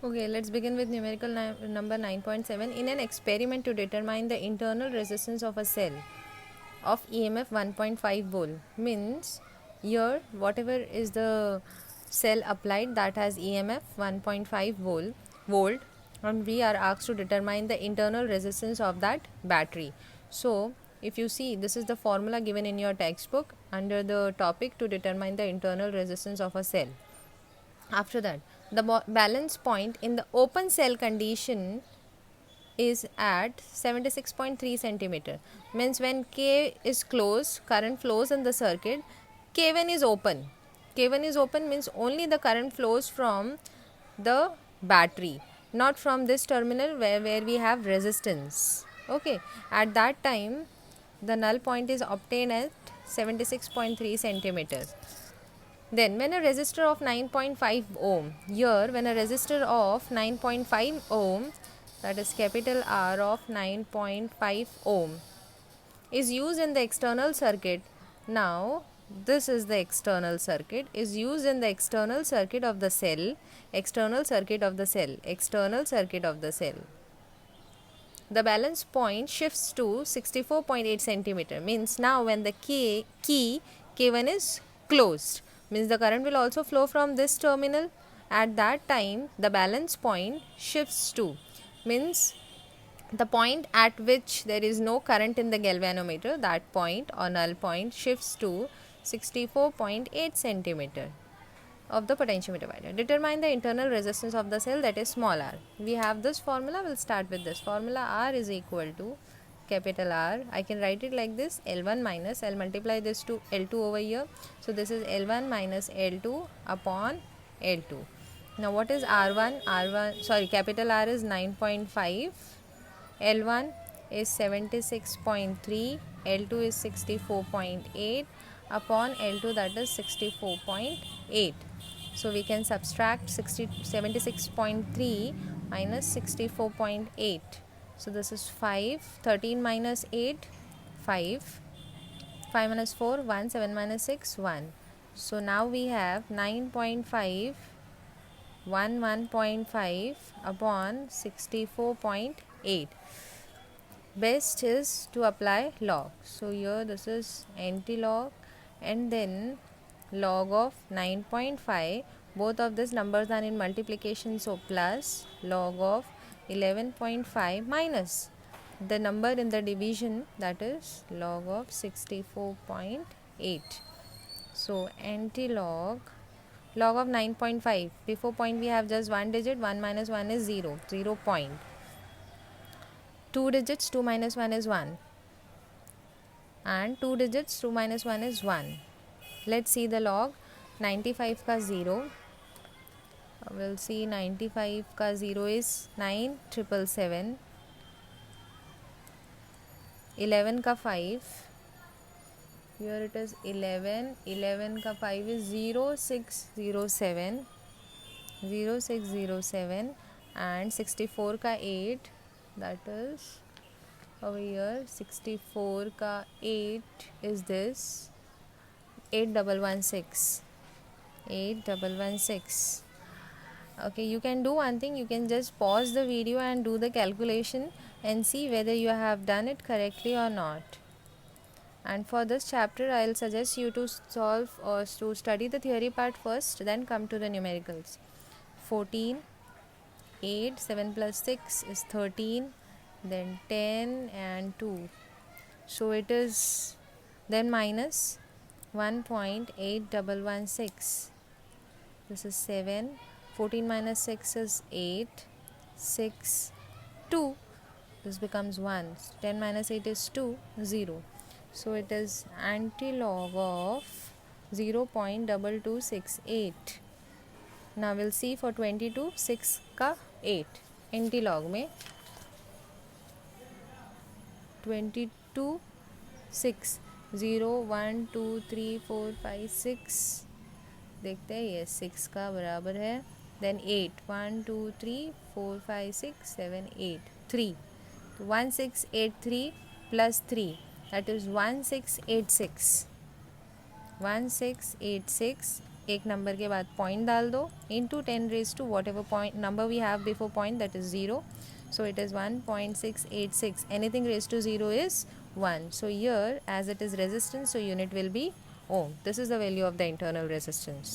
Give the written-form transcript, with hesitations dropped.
Okay, let's begin with numerical number 9.7. In an experiment to determine the internal resistance of a cell of EMF 1.5 volt, means here whatever is the cell applied that has EMF 1.5 volt, and we are asked to determine the internal resistance of that battery. So if you see, this is the formula given in your textbook under the topic to determine the internal resistance of a cell. After that, the balance point in the open cell condition is at 76.3 centimeter. Means when K is closed, current flows in the circuit, K1 is open. K1 is open means only the current flows from the battery, not from this terminal where we have resistance. Okay, at that time the null point is obtained at 76.3 centimeters. Then when a resistor of 9.5 ohm, here when a resistor of 9.5 ohm, that is capital R of 9.5 ohm, is used in the external circuit. Now this is the external circuit, is used in the external circuit of the cell, external circuit of the cell, external circuit of the cell. The balance point shifts to 64.8 centimeter. Means now when the key K1 is closed, means the current will also flow from this terminal. At that time the balance point shifts to, means the point at which there is no current in the galvanometer, that point or null point shifts to 64.8 centimeter of the potentiometer divider. Determine the internal resistance of the cell, that is small r. We have this formula, we'll start with this formula. R is equal to capital R. I can write it like this: L1 minus, I'll multiply this to L2 over here. So this is L1 minus L2 upon L2. Now what is R1? Capital R is 9.5, L1 is 76.3, L2 is 64.8 upon L2, that is 64.8. So we can subtract 76.3 minus 64.8. So this is 5, 13 minus 8, 5, 5 minus 4, 1, 7 minus 6, 1. So now we have 9.5, 1.5 upon 64.8. Best is to apply log. So here this is anti-log and then log of 9.5. Both of these numbers are in multiplication, so plus log of 11.5 minus the number in the division, that is log of 64.8. So anti-log, log of 9.5, before point we have just one digit, 1 minus 1 is 0, 0 point. 2 digits, 2 minus 1 is 1, and 2 digits, 2 minus 1 is 1. Let's see the log. 95 का 0, we'll see 95 का 0 is 9,777. 11 का 5, here it is 11, 11 का 5 is 0607, 0607, and 64 का 8, that is over here 64 का 8 is this 8116, 8116. Okay, you can do one thing, you can just pause the video and do the calculation and see whether you have done it correctly or not. And for this chapter I'll suggest you to solve or to study the theory part first, then come to the numericals. 14, 8, 7 plus 6 is 13, then 10 and 2. So it is then minus 1.8116. This is 7. 14 minus 6 is 8. 6, 2. This becomes 1. 10 minus 8 is 2, 0. So it is anti-log of 0.2268. Now we'll see for 22, 6 का 8. Anti-log में 22, 6, 0, 1, 2, 3, 4, 5, 6. देखते हैं, ये 6 का बराबर है. Then 8, 1, 2, 3, 4, 5, 6, 7, 8, 3. 1683 plus 3, that is 1686. 1686 एक number के बाद पॉइंट डाल दो, into 10 raise to whatever point number we have before point, that is 0. So it is 1.686. Anything raised to 0 is 1. So here as it is resistance, so unit will be ohm. This is the value of the internal resistance.